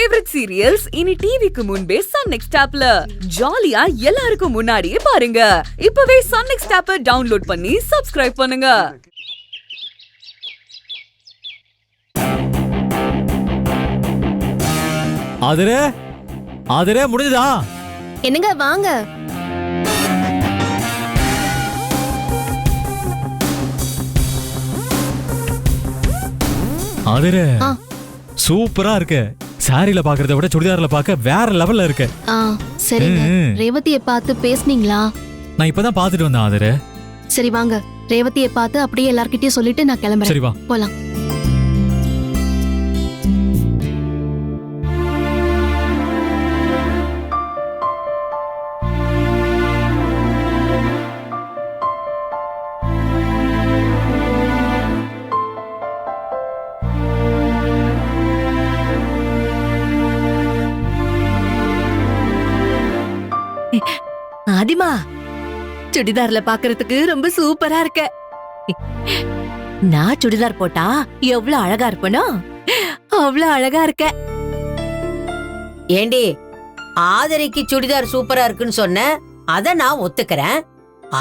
Favourite serials இனி டிவிக்கு முன்பே சன் நெக்ஸ்ட் ஆப்ல ஜாலியா எல்லாருக்கும் முன்னாடியே பாருங்க. இப்பவே சன் நெக்ஸ்ட் ஆப்பை டவுன்லோட் பண்ணி சப்ஸ்கிரைப் பண்ணுங்க. ஆதிரே முடிஞ்சதா? என்னங்க வாங்க. ஆதிரே சூப்பரா இருக்கு. சாரில பாக்குறத விட சுடிதார்ல பாக்க வேற லெவல்ல இருக்கு. சரிங்க. ரேவதியை பார்த்து பேசுனீங்களா? நான் இப்பதான் பாத்துட்டு வந்தேன் ஆதிரே. சரி வாங்க, ரேவதியை பார்த்து அப்படியே எல்லார்கிட்டயும் சொல்லிட்டு நான் கிளம்புறேன். சரி வா போலாம். ஆதிமா, சுடிதார்ல பாக்குறதுக்கு ரொம்ப சூப்பரா இருக்க. நான் சுடிதார் போட்டா எவ்வளவு அழகா இருப்பனோ அவ்வளவு அழகா இருக்க. ஏண்டி, ஆதரைக்கு சுடிதார் சூப்பரா இருக்குன்னு சொன்ன, அத நான் ஒத்துக்கிறேன்.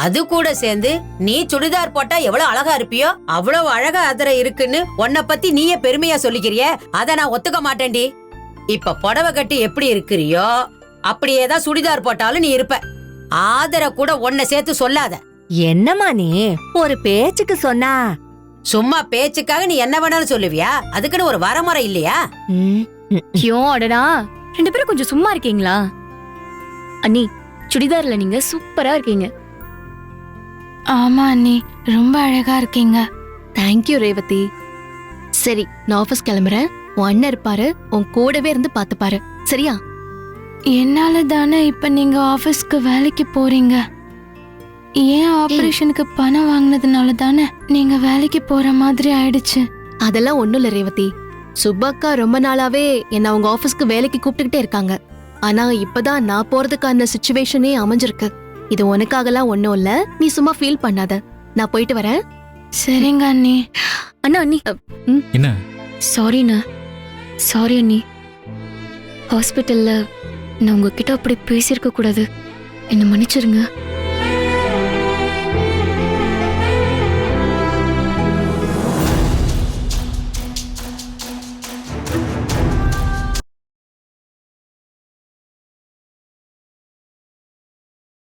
அது கூட சேர்ந்து நீ சுடிதார் போட்டா எவ்வளவு அழகா இருப்பியோ அவ்வளவு அழகா ஆதரை இருக்குன்னு உன்னை பத்தி நீயே பெருமையா சொல்லிக்கிறிய, அத நான் ஒத்துக்க மாட்டேன்டி. இப்ப புடவை கட்டி எப்படி இருக்கிறியோ அப்படியேதான் சுடிதார் போட்டாலும் நீ இருப்ப. ஆதர கூட உன்னை சேர்த்து சொல்லாத. என்னம்மா நீ ஒரு பேச்சுக்கு சொன்னா? சும்மா பேச்சுக்காக நீ என்ன வேணாலும் சொல்லுவியா? அதுக்குன்னு ஒரு வரமுறை இல்லையா? ஐயோ அடடா, ரெண்டு பேரும் கொஞ்சம் சும்மா இருக்கீங்களா? அண்ணி, சுடிதார்ல நீங்க சூப்பரா இருக்கீங்க. ஆமா அண்ணி, ரொம்ப அழகா இருக்கீங்க. தேங்க்யூ ரேவதி. சரி, நான் ஆபீஸ் கிளம்புறேன். உன் அண்ணன் இருப்பாரு, உன் கூடவே இருந்து பாத்துப்பாரு. சரியா? என்னால தானே இப்ப நீங்க ஆபீஸ்க்கு வேலைக்கு போறீங்க. ஏன் ஆபரேஷனுக்கு பணம் வாங்கினதுனால தானே நீங்க வேலைக்கு போற மாதிரி ஆயிடுச்சு. அதெல்லாம் ஒண்ணும் இல்ல ரேவதி. சுப்பக்கா ரொம்ப நாளாவே என்ன அவங்க ஆபீஸ்க்கு வேலைக்கு கூப்பிட்டுக்கிட்டே இருக்காங்க. ஆனா இப்பதான் நான் போறதுக்கான சிச்சுவேஷனே அமைஞ்சிருக்கு. இது உனக்காகலாம் ஒண்ணும் இல்ல, நீ சும்மா ஃபீல் பண்ணாத. நான் போயிட்டு வரேன். சரிங்க அண்ணி. அண்ணா அண்ணி, என்ன? சாரிண்ணா. சாரி அண்ணி. ஹாஸ்பிட்டல்ல நான் உங்ககிட்ட அப்படி பேசியிருக்க கூடாது. என்ன மன்னிச்சிருங்க.